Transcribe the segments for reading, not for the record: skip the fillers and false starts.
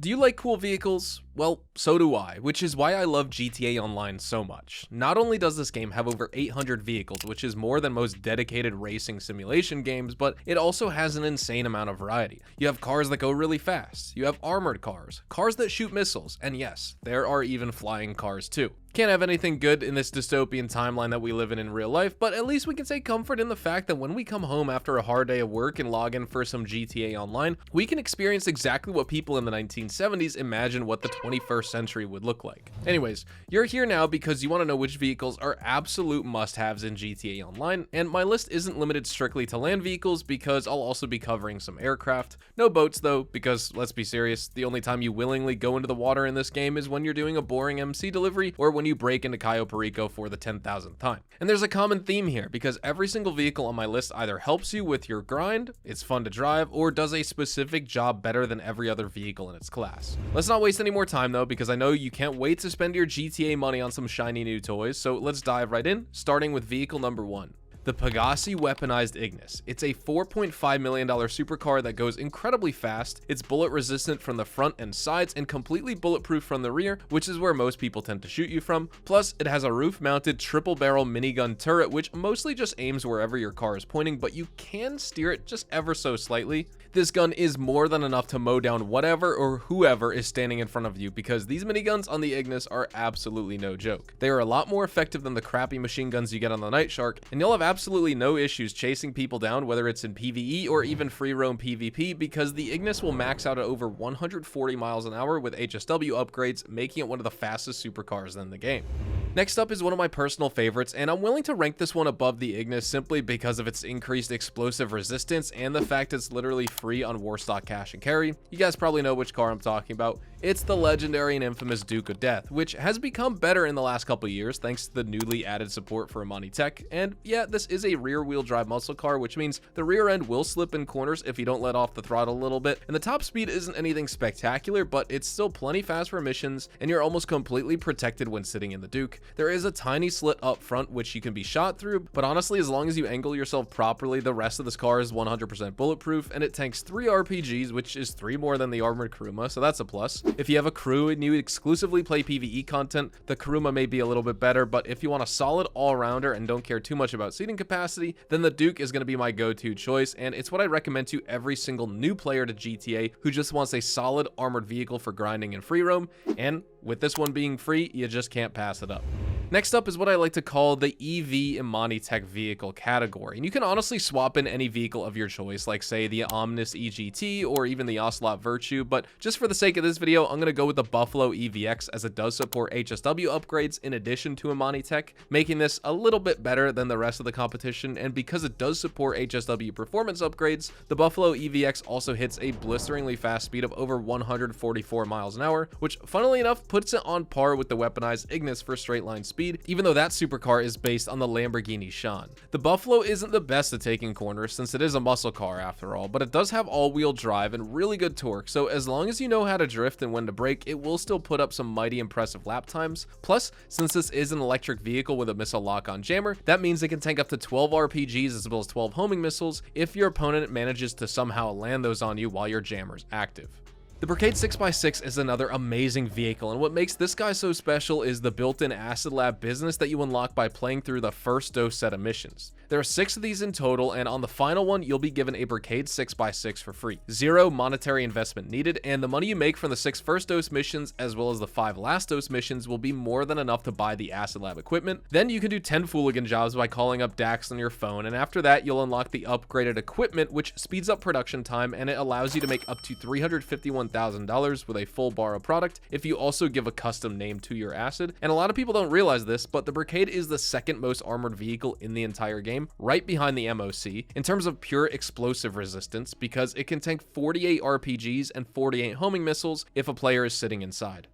Do you like cool vehicles? Well, so do I, which is why I love GTA Online so much. Not only does this game have over 800 vehicles, which is more than most dedicated racing simulation games, but it also has an insane amount of variety. You have cars that go really fast, you have armored cars, cars that shoot missiles, and yes, there are even flying cars too. Can't have anything good in this dystopian timeline that we live in real life, but at least we can take comfort in the fact that when we come home after a hard day of work and log in for some GTA Online, we can experience exactly what people in the 1970s imagined what the 21st century would look like. Anyways, you're here now because you want to know which vehicles are absolute must-haves in GTA Online, and my list isn't limited strictly to land vehicles because I'll also be covering some aircraft. No boats though, because let's be serious, the only time you willingly go into the water in this game is when you're doing a boring MC delivery or when you break into Cayo Perico for the 10,000th time. And there's a common theme here because every single vehicle on my list either helps you with your grind, it's fun to drive, or does a specific job better than every other vehicle in its class. Let's not waste any more time though, because I know you can't wait to spend your GTA money on some shiny new toys, so let's dive right in, starting with vehicle number 1. The Pegassi Weaponized Ignis. It's a $4.5 million supercar that goes incredibly fast, it's bullet resistant from the front and sides, and completely bulletproof from the rear, which is where most people tend to shoot you from. Plus, it has a roof-mounted triple barrel minigun turret, which mostly just aims wherever your car is pointing, but you can steer it just ever so slightly. This gun is more than enough to mow down whatever or whoever is standing in front of you, because these miniguns on the Ignis are absolutely no joke. They are a lot more effective than the crappy machine guns you get on the Night Shark, and you'll have absolutely no issues chasing people down, whether it's in PvE or even free roam PvP, because the Ignis will max out at over 140 miles an hour with HSW upgrades, making it one of the fastest supercars in the game. Next up is one of my personal favorites, and I'm willing to rank this one above the Ignis simply because of its increased explosive resistance and the fact it's literally free on Warstock Cash and Carry. You guys probably know which car I'm talking about. It's the legendary and infamous Duke of Death, which has become better in the last couple years thanks to the newly added support for Amani Tech. And yeah, this is a rear-wheel drive muscle car, which means the rear end will slip in corners if you don't let off the throttle a little bit, and the top speed isn't anything spectacular, but it's still plenty fast for missions, and you're almost completely protected when sitting in the Duke. There is a tiny slit up front which you can be shot through, but honestly, as long as you angle yourself properly, the rest of this car is 100% bulletproof, and it tanks 3 RPGs, which is 3 more than the armored Kuruma, so that's a plus. If you have a crew and you exclusively play PvE content, the Kuruma may be a little bit better, but if you want a solid all-rounder and don't care too much about seating capacity, then the Duke is going to be my go-to choice, and it's what I recommend to every single new player to GTA who just wants a solid armored vehicle for grinding and free roam, and with this one being free, you just can't pass it up. Next up is what I like to call the EV Imani Tech vehicle category, and you can honestly swap in any vehicle of your choice, like say the Omnis EGT or even the Ocelot Virtue, but just for the sake of this video, I'm going to go with the Buffalo EVX as it does support HSW upgrades in addition to Imani Tech, making this a little bit better than the rest of the competition, and because it does support HSW performance upgrades, the Buffalo EVX also hits a blisteringly fast speed of over 144 miles an hour, which funnily enough puts it on par with the weaponized Ignis for straight line speed, even though that supercar is based on the Lamborghini Shan. The Buffalo isn't the best at taking corners since it is a muscle car after all, but it does have all-wheel drive and really good torque, so as long as you know how to drift and when to brake, it will still put up some mighty impressive lap times. Plus, since this is an electric vehicle with a missile lock-on jammer, that means it can tank up to 12 RPGs as well as 12 homing missiles if your opponent manages to somehow land those on you while your jammer's active. The Brigade 6x6 is another amazing vehicle, and what makes this guy so special is the built-in Acid Lab business that you unlock by playing through the first dose set of missions. There are 6 of these in total, and on the final one, you'll be given a Brigade 6x6 for free. 0 monetary investment needed, and the money you make from the 6 first dose missions as well as the 5 last dose missions will be more than enough to buy the Acid Lab equipment. Then you can do 10 Fooligan jobs by calling up Dax on your phone, and after that, you'll unlock the upgraded equipment, which speeds up production time, and it allows you to make up to $351,000 with a full borrow product if you also give a custom name to your acid. And a lot of people don't realize this, but the Brigade is the second most armored vehicle in the entire game, right behind the MOC, in terms of pure explosive resistance, because it can tank 48 RPGs and 48 homing missiles if a player is sitting inside.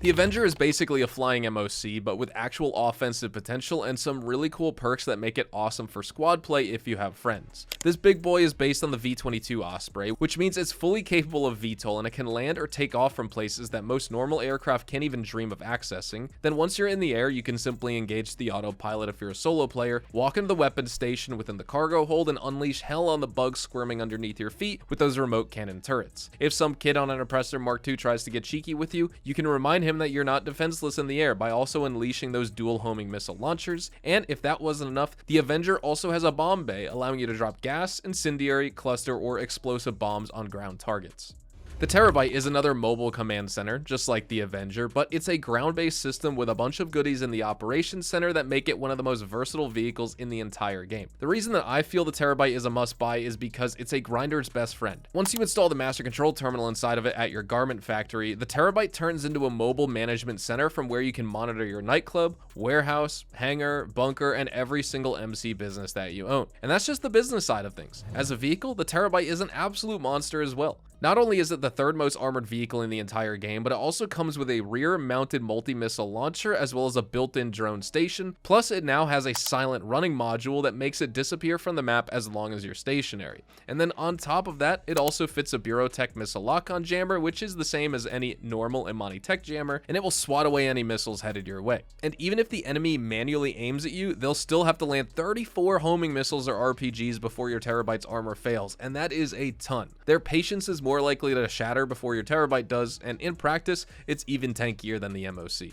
The Avenger is basically a flying MOC, but with actual offensive potential and some really cool perks that make it awesome for squad play if you have friends. This big boy is based on the V-22 Osprey, which means it's fully capable of VTOL and it can land or take off from places that most normal aircraft can't even dream of accessing. Then once you're in the air, you can simply engage the autopilot if you're a solo player, walk into the weapons station within the cargo hold, and unleash hell on the bugs squirming underneath your feet with those remote cannon turrets. If some kid on an Oppressor Mark II tries to get cheeky with you, you can remind him that you're not defenseless in the air by also unleashing those dual homing missile launchers. And if that wasn't enough, the Avenger also has a bomb bay, allowing you to drop gas, incendiary, cluster, or explosive bombs on ground targets. The Terabyte is another mobile command center, just like the Avenger, but it's a ground-based system with a bunch of goodies in the operations center that make it one of the most versatile vehicles in the entire game. The reason that I feel the Terabyte is a must-buy is because it's a grinder's best friend. Once you install the master control terminal inside of it at your garment factory, the Terabyte turns into a mobile management center from where you can monitor your nightclub, warehouse, hangar, bunker, and every single MC business that you own. And that's just the business side of things. As a vehicle, the Terabyte is an absolute monster as well. Not only is it the third most armored vehicle in the entire game, but it also comes with a rear-mounted multi-missile launcher as well as a built-in drone station, plus it now has a silent running module that makes it disappear from the map as long as you're stationary. And then on top of that, it also fits a Bureautech missile lock-on jammer, which is the same as any normal Imani Tech jammer, and it will swat away any missiles headed your way. And even if the enemy manually aims at you, they'll still have to land 34 homing missiles or RPGs before your Terabyte's armor fails, and that is a ton. Their patience is more likely to shatter before your Terabyte does, and in practice, it's even tankier than the MOC.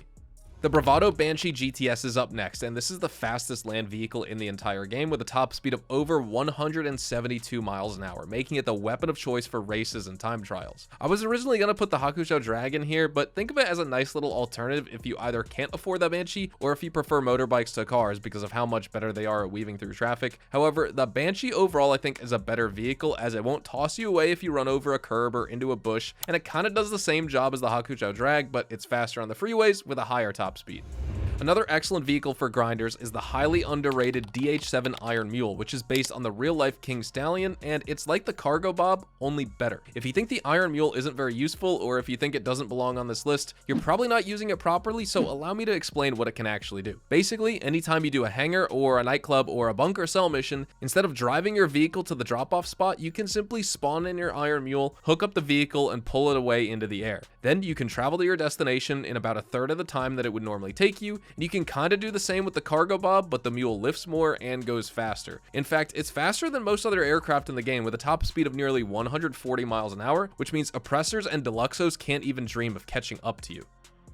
The Bravado Banshee GTS is up next, and this is the fastest land vehicle in the entire game with a top speed of over 172 miles an hour, making it the weapon of choice for races and time trials. I was originally going to put the Hakusho Dragon here, but think of it as a nice little alternative if you either can't afford the Banshee or if you prefer motorbikes to cars because of how much better they are at weaving through traffic. However, the Banshee overall I think is a better vehicle as it won't toss you away if you run over a curb or into a bush, and it kind of does the same job as the Hakusho Drag, but it's faster on the freeways with a higher top speed. Another excellent vehicle for grinders is the highly underrated DH7 Iron Mule, which is based on the real-life King Stallion, and it's like the Cargo Bob, only better. If you think the Iron Mule isn't very useful, or if you think it doesn't belong on this list, you're probably not using it properly, so allow me to explain what it can actually do. Basically, anytime you do a hangar or a nightclub or a bunker cell mission, instead of driving your vehicle to the drop-off spot, you can simply spawn in your Iron Mule, hook up the vehicle, and pull it away into the air. Then you can travel to your destination in about a third of the time that it would normally take you. You can kind of do the same with the Cargo Bob, but the Mule lifts more and goes faster. In fact, it's faster than most other aircraft in the game with a top speed of nearly 140 miles an hour, which means Oppressors and Deluxos can't even dream of catching up to you.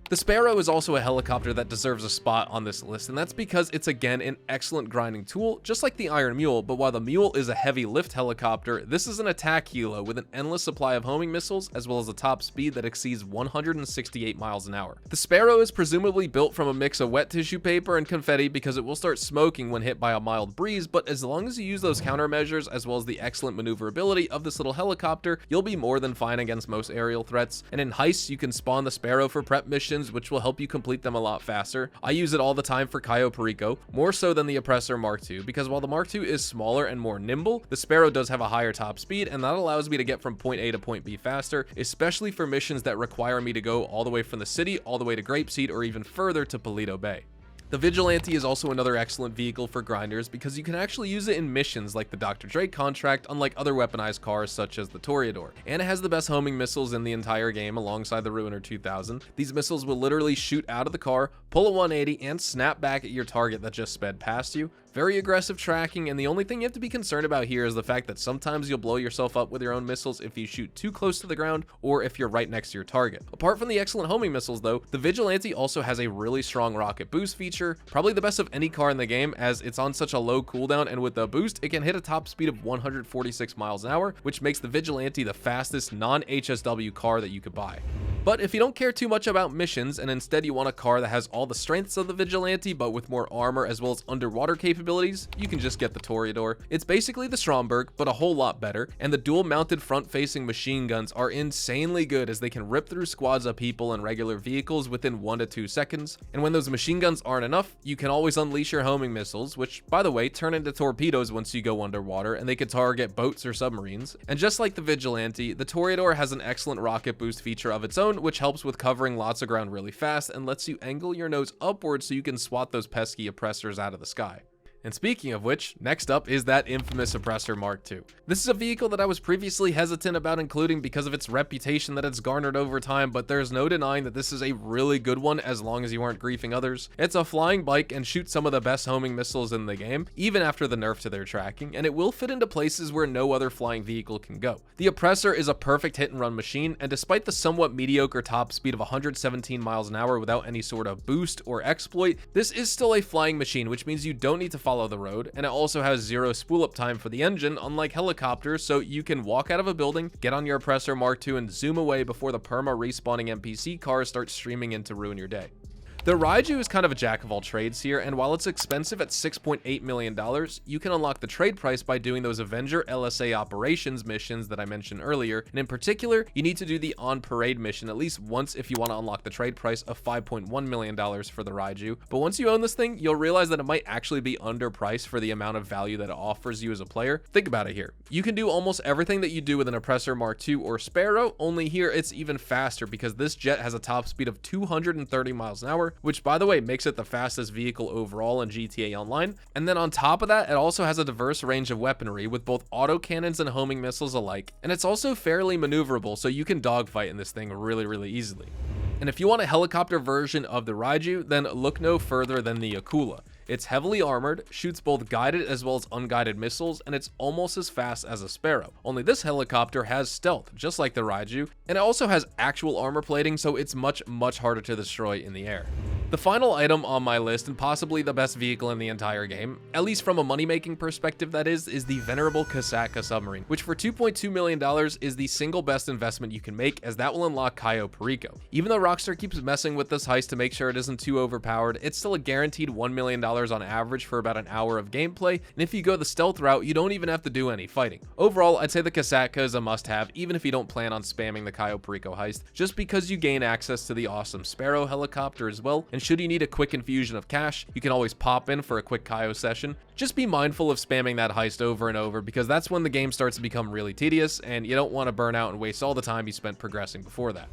The Sparrow is also a helicopter that deserves a spot on this list, and that's because it's again an excellent grinding tool, just like the Iron Mule, but while the Mule is a heavy lift helicopter, this is an attack helo with an endless supply of homing missiles as well as a top speed that exceeds 168 miles an hour. The Sparrow is presumably built from a mix of wet tissue paper and confetti because it will start smoking when hit by a mild breeze, but as long as you use those countermeasures as well as the excellent maneuverability of this little helicopter, you'll be more than fine against most aerial threats. And in heists, you can spawn the Sparrow for prep missions, which will help you complete them a lot faster. I use it all the time for Cayo Perico, more so than the Oppressor Mark II, because while the Mark II is smaller and more nimble, the Sparrow does have a higher top speed, and that allows me to get from point A to point B faster, especially for missions that require me to go all the way from the city, all the way to Grapeseed, or even further to Paleto Bay. The Vigilante is also another excellent vehicle for grinders because you can actually use it in missions like the Dr. Drake contract, unlike other weaponized cars such as the Toreador. And it has the best homing missiles in the entire game alongside the Ruiner 2000. These missiles will literally shoot out of the car, pull a 180, and snap back at your target that just sped past you. Very aggressive tracking, and the only thing you have to be concerned about here is the fact that sometimes you'll blow yourself up with your own missiles if you shoot too close to the ground or if you're right next to your target. Apart from the excellent homing missiles though, the Vigilante also has a really strong rocket boost feature, probably the best of any car in the game as it's on such a low cooldown, and with the boost it can hit a top speed of 146 miles an hour, which makes the Vigilante the fastest non-HSW car that you could buy. But if you don't care too much about missions and instead you want a car that has all the strengths of the Vigilante but with more armor as well as underwater capabilities, you can just get the Toreador. It's basically the Stromberg, but a whole lot better, and the dual mounted front-facing machine guns are insanely good as they can rip through squads of people and regular vehicles within 1 to 2 seconds. And when those machine guns aren't enough, you can always unleash your homing missiles, which by the way turn into torpedoes once you go underwater, and they can target boats or submarines. And just like the Vigilante, the Toreador has an excellent rocket boost feature of its own, cone, which helps with covering lots of ground really fast and lets you angle your nose upwards so you can swat those pesky oppressors out of the sky. And speaking of which, next up is that infamous Oppressor Mark II. This is a vehicle that I was previously hesitant about including because of its reputation that it's garnered over time, but there's no denying that this is a really good one as long as you aren't griefing others. It's a flying bike and shoots some of the best homing missiles in the game, even after the nerf to their tracking, and it will fit into places where no other flying vehicle can go. The Oppressor is a perfect hit and run machine, and despite the somewhat mediocre top speed of 117 miles an hour without any sort of boost or exploit, this is still a flying machine, which means you don't need to follow the road, and it also has 0 spool up time for the engine, unlike helicopters, so you can walk out of a building, get on your Oppressor Mark II, and zoom away before the perma respawning NPC cars start streaming in to ruin your day. The Raiu is kind of a jack of all trades here, and while it's expensive at $6.8 million, you can unlock the trade price by doing those Avenger LSA operations missions that I mentioned earlier, and in particular, you need to do the on parade mission at least once if you want to unlock the trade price of $5.1 million for the Raiu. But once you own this thing, you'll realize that it might actually be underpriced for the amount of value that it offers you as a player. Think about it here. You can do almost everything that you do with an Oppressor Mark II or Sparrow, only here it's even faster because this jet has a top speed of 230 miles an hour, which by the way makes it the fastest vehicle overall in GTA Online. And then on top of that, it also has a diverse range of weaponry with both autocannons and homing missiles alike, and it's also fairly maneuverable, so you can dogfight in this thing really easily. And if you want a helicopter version of the Raiu, then look no further than the Akula. It's heavily armored, shoots both guided as well as unguided missiles, and it's almost as fast as a Sparrow. Only this helicopter has stealth, just like the Raiu, and it also has actual armor plating, so it's much harder to destroy in the air. The final item on my list, and possibly the best vehicle in the entire game, at least from a money-making perspective that is the venerable Kasaka Submarine, which for $2.2 million is the single best investment you can make, as that will unlock Cayo Perico. Even though Rockstar keeps messing with this heist to make sure it isn't too overpowered, it's still a guaranteed $1 million on average for about an hour of gameplay, and if you go the stealth route, you don't even have to do any fighting. Overall, I'd say the Kasaka is a must-have, even if you don't plan on spamming the Cayo Perico heist, just because you gain access to the awesome Sparrow helicopter as well, and should you need a quick infusion of cash, you can always pop in for a quick Cayo session. Just be mindful of spamming that heist over and over, because that's when the game starts to become really tedious, and you don't want to burn out and waste all the time you spent progressing before that.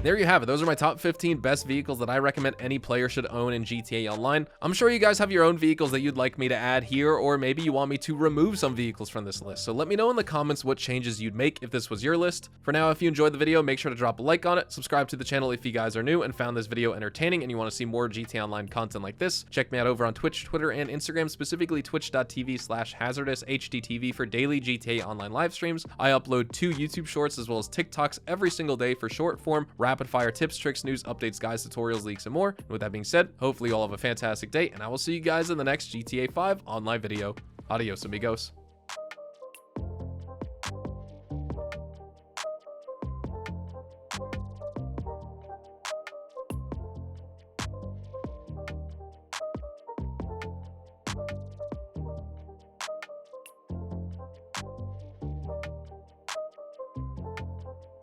There you have it. Those are my top 15 best vehicles that I recommend any player should own in GTA Online. I'm sure you guys have your own vehicles that you'd like me to add here, or maybe you want me to remove some vehicles from this list. So let me know in the comments what changes you'd make if this was your list. For now, if you enjoyed the video, make sure to drop a like on it, subscribe to the channel if you guys are new and found this video entertaining and you want to see more GTA Online content like this. Check me out over on Twitch, Twitter, and Instagram, specifically twitch.tv/hazardoushtv for daily GTA Online live streams. I upload 2 YouTube shorts as well as TikToks every single day for short form, rapid fire tips, tricks, news, updates, guides, tutorials, leaks, and more. And with that being said, hopefully you all have a fantastic day, and I will see you guys in the next GTA 5 online video. Adios, amigos.